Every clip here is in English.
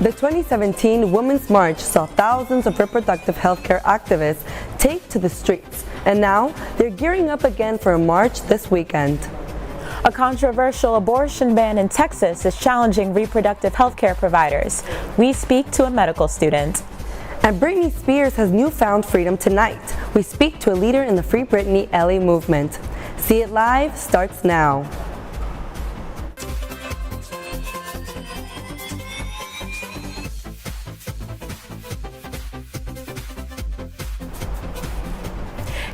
The 2017 Women's March saw thousands of reproductive healthcare activists take to the streets, and now they're gearing up again for a march this weekend. A controversial abortion ban in Texas is challenging reproductive healthcare providers. We speak to a medical student. And Britney Spears has newfound freedom tonight. We speak to a leader in the Free Britney LA movement. See It Live starts now.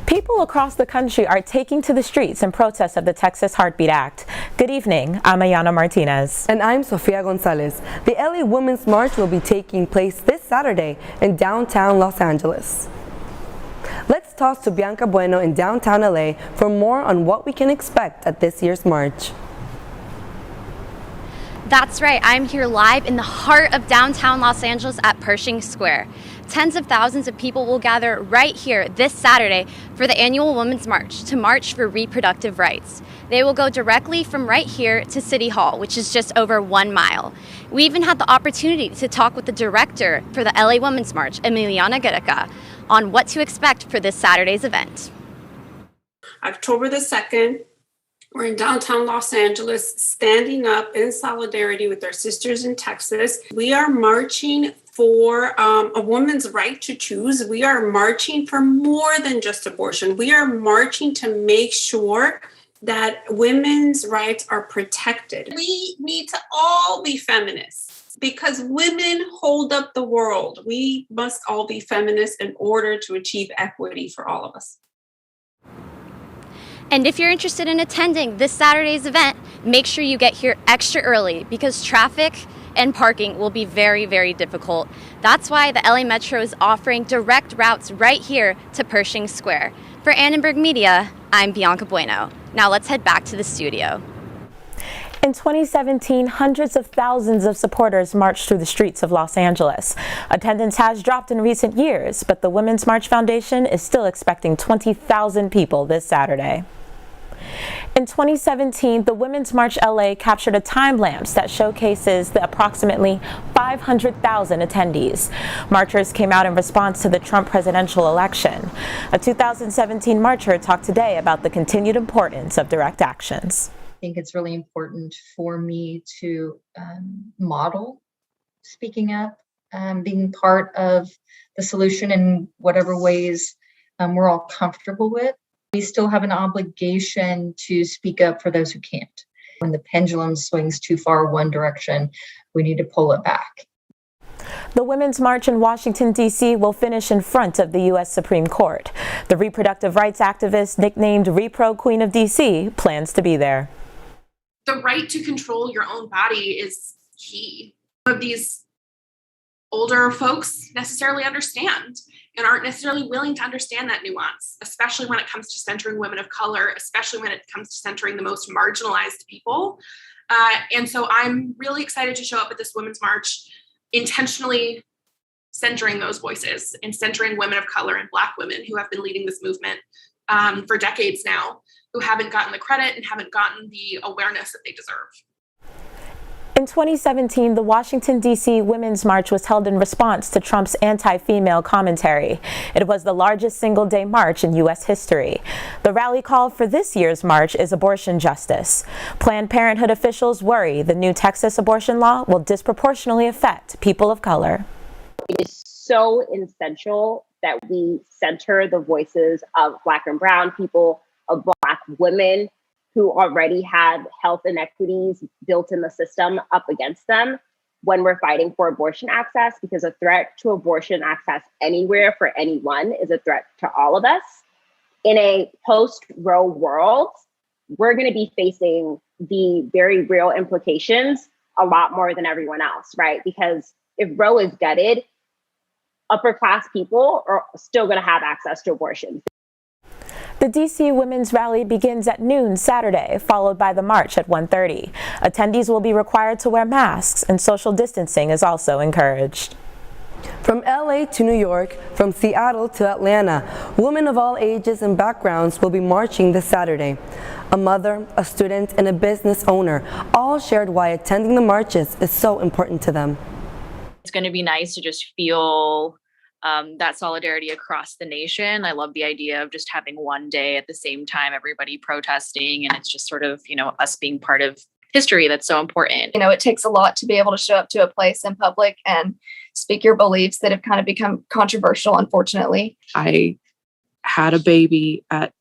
People across the country are taking to the streets in protest of the Texas Heartbeat Act. Good evening, I'm Ayanna Martinez. And I'm Sofia Gonzalez. The LA Women's March will be taking place this Saturday in downtown Los Angeles. Let's toss to Bianca Bueno in downtown LA for more on what we can expect at this year's march. That's right, I'm here live in the heart of downtown Los Angeles at Pershing Square. Tens of thousands of people will gather right here this Saturday for the annual Women's March to march for reproductive rights. They will go directly from right here to City Hall, which is just over 1 mile. We even had the opportunity to talk with the director for the LA Women's March, Chika, on what to expect for this Saturday's event. October the 2nd, we're in downtown Los Angeles, standing up in solidarity with our sisters in Texas. We are marching for a woman's right to choose. We are marching for more than just abortion. We are marching to make sure that women's rights are protected. We need to all be feminists because women hold up the world. We must all be feminists in order to achieve equity for all of us. And if you're interested in attending this Saturday's event, make sure you get here extra early because traffic and parking will be very, very difficult. That's why the LA Metro is offering direct routes right here to Pershing Square. For Annenberg Media, I'm Bianca Bueno. Now let's head back to the studio. In 2017, hundreds of thousands of supporters marched through the streets of Los Angeles. Attendance has dropped in recent years, but the Women's March Foundation is still expecting 20,000 people this Saturday. In 2017, the Women's March LA captured a time lapse that showcases the approximately 500,000 attendees. Marchers came out in response to the Trump presidential election. A 2017 marcher talked today about the continued importance of direct actions. I think it's really important for me to model speaking up, being part of the solution in whatever ways we're all comfortable with. We still have an obligation to speak up for those who can't. When the pendulum swings too far one direction, we need to pull it back. The Women's March in Washington, D.C. will finish in front of the U.S. Supreme Court. The reproductive rights activist nicknamed Repro Queen of D.C. plans to be there. The right to control your own body is key. Some of these older folks necessarily understand and aren't necessarily willing to understand that nuance, especially when it comes to centering women of color, especially when it comes to centering the most marginalized people. And so I'm really excited to show up at this Women's March, intentionally centering those voices and centering women of color and Black women who have been leading this movement for decades now, who haven't gotten the credit and haven't gotten the awareness that they deserve. In 2017, the Washington, D.C. Women's March was held in response to Trump's anti-female commentary. It was the largest single-day march in U.S. history. The rally call for this year's march is abortion justice. Planned Parenthood officials worry the new Texas abortion law will disproportionately affect people of color. It is so essential that we center the voices of Black and Brown people, of Black women, who already have health inequities built in the system up against them when we're fighting for abortion access, because a threat to abortion access anywhere for anyone is a threat to all of us. In a post-Roe world, we're going to be facing the very real implications a lot more than everyone else, right? Because if Roe is gutted, upper class people are still going to have access to abortion. The D.C. Women's Rally begins at noon Saturday, followed by the march at 1:30. Attendees will be required to wear masks, and social distancing is also encouraged. From LA to New York, from Seattle to Atlanta, women of all ages and backgrounds will be marching this Saturday. A mother, a student, and a business owner all shared why attending the marches is so important to them. It's going to be nice to just feel that solidarity across the nation. I love the idea of just having one day at the same time, everybody protesting, and it's just sort of, us being part of history that's so important. It takes a lot to be able to show up to a place in public and speak your beliefs that have kind of become controversial, unfortunately. I had a baby at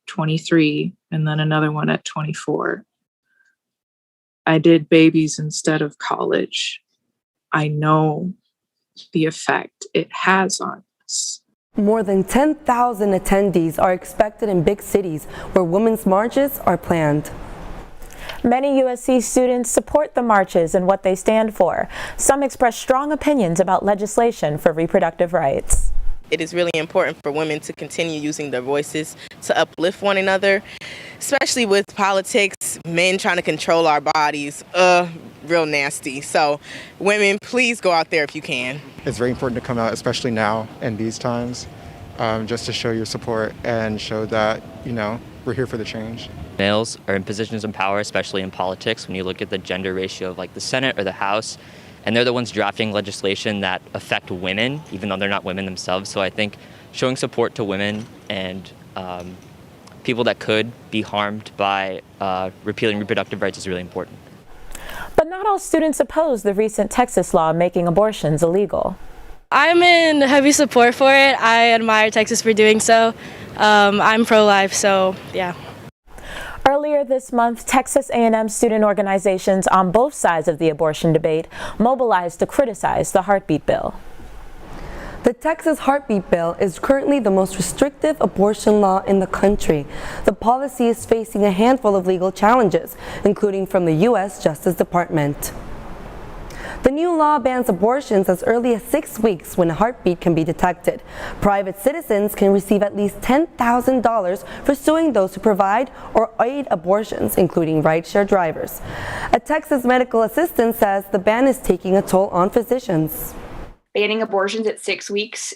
23 and then another one at 24. I did babies instead of college. I know the effect it has on us. More than 10,000 attendees are expected in big cities where women's marches are planned. Many USC students support the marches and what they stand for. Some express strong opinions about legislation for reproductive rights. It is really important for women to continue using their voices to uplift one another, especially with politics, men trying to control our bodies, real nasty. So women, please go out there if you can. It's very important to come out, especially now in these times, just to show your support and show that, we're here for the change. Males are in positions of power, especially in politics, when you look at the gender ratio of like the Senate or the House, and they're the ones drafting legislation that affect women, even though they're not women themselves. So I think showing support to women and people that could be harmed by repealing reproductive rights is really important. But not all students oppose the recent Texas law making abortions illegal. I'm in heavy support for it. I admire Texas for doing so. I'm pro-life, so yeah. Earlier this month, Texas A&M student organizations on both sides of the abortion debate mobilized to criticize the heartbeat bill. The Texas heartbeat bill is currently the most restrictive abortion law in the country. The policy is facing a handful of legal challenges, including from the U.S. Justice Department. The new law bans abortions as early as 6 weeks when a heartbeat can be detected. Private citizens can receive at least $10,000 for suing those who provide or aid abortions, including rideshare drivers. A Texas medical assistant says the ban is taking a toll on physicians. Banning abortions at 6 weeks,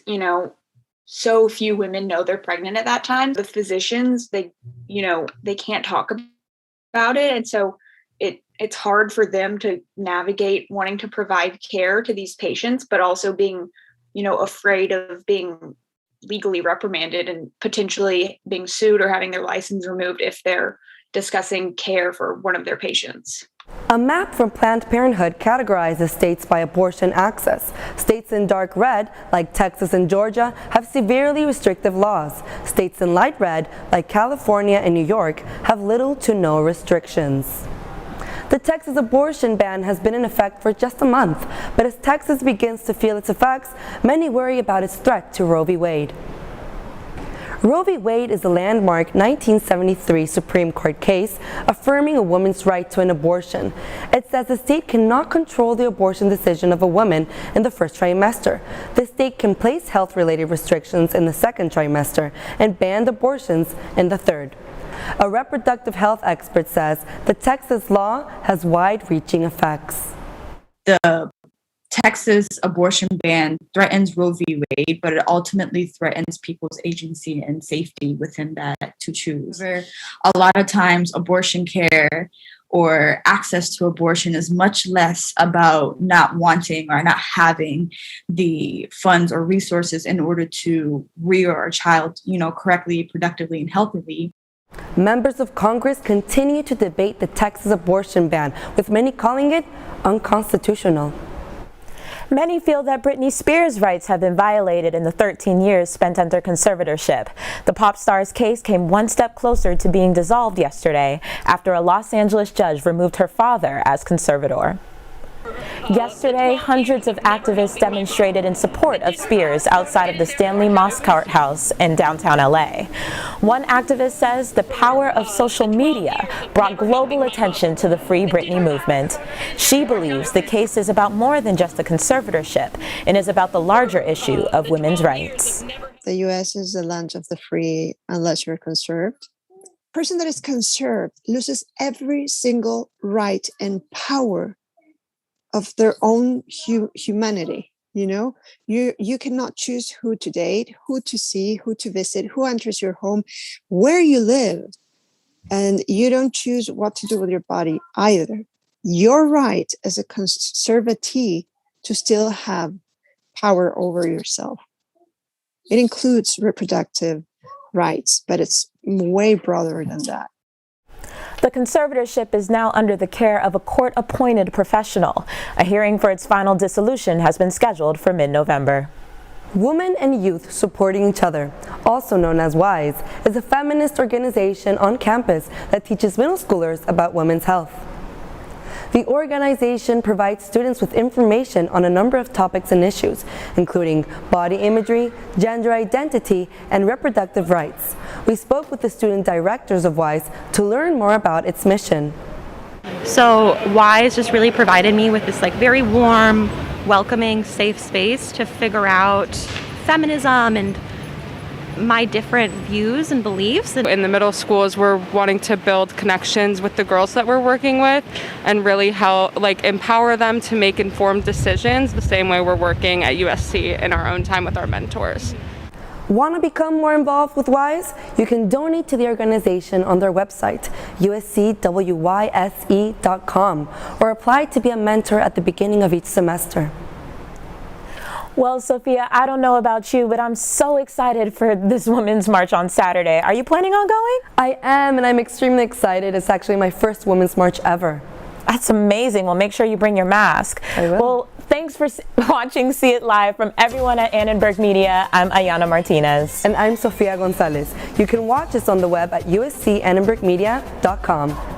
so few women know they're pregnant at that time. The physicians, they can't talk about it. And so it's hard for them to navigate wanting to provide care to these patients, but also being, afraid of being legally reprimanded and potentially being sued or having their license removed if they're discussing care for one of their patients. A map from Planned Parenthood categorizes states by abortion access. States in dark red, like Texas and Georgia, have severely restrictive laws. States in light red, like California and New York, have little to no restrictions. The Texas abortion ban has been in effect for just a month, but as Texas begins to feel its effects, many worry about its threat to Roe v. Wade. Roe v. Wade is a landmark 1973 Supreme Court case affirming a woman's right to an abortion. It says the state cannot control the abortion decision of a woman in the first trimester. The state can place health-related restrictions in the second trimester and ban abortions in the third. A reproductive health expert says the Texas law has wide-reaching effects. The Texas abortion ban threatens Roe v. Wade, but it ultimately threatens people's agency and safety within that to choose. A lot of times abortion care or access to abortion is much less about not wanting or not having the funds or resources in order to rear a child, correctly, productively, and healthily. Members of Congress continue to debate the Texas abortion ban, with many calling it unconstitutional. Many feel that Britney Spears' rights have been violated in the 13 years spent under conservatorship. The pop star's case came one step closer to being dissolved yesterday after a Los Angeles judge removed her father as conservator. Yesterday, hundreds of activists demonstrated in support of Spears outside of the Stanley Moskow House in downtown LA. One activist says the power of social media brought global attention to the Free Britney movement. She believes the case is about more than just a conservatorship and is about the larger issue of women's rights. The U.S. is the land of the free unless you're conserved. A person that is conserved loses every single right and power of their own humanity. You cannot choose who to date, who to see, who to visit, who enters your home, where you live, and you don't choose what to do with your body either. Your right as a conservatee to still have power over yourself. It includes reproductive rights, but it's way broader than that. The conservatorship is now under the care of a court-appointed professional. A hearing for its final dissolution has been scheduled for mid-November. Women and Youth Supporting Each Other, also known as WISE, is a feminist organization on campus that teaches middle schoolers about women's health. The organization provides students with information on a number of topics and issues, including body imagery, gender identity, and reproductive rights. We spoke with the student directors of WISE to learn more about its mission. So WISE just really provided me with this very warm, welcoming, safe space to figure out feminism and my different views and beliefs. In the middle schools, we're wanting to build connections with the girls that we're working with and really help empower them to make informed decisions the same way we're working at USC in our own time with our mentors. Want to become more involved with WISE? You can donate to the organization on their website, uscwyse.com, or apply to be a mentor at the beginning of each semester. Well, Sofia, I don't know about you, but I'm so excited for this Women's March on Saturday. Are you planning on going? I am, and I'm extremely excited. It's actually my first Women's March ever. That's amazing. Well, make sure you bring your mask. I will. Well, thanks for watching See It Live. From everyone at Annenberg Media, I'm Ayanna Martinez. And I'm Sofia Gonzalez. You can watch us on the web at uscannenbergmedia.com.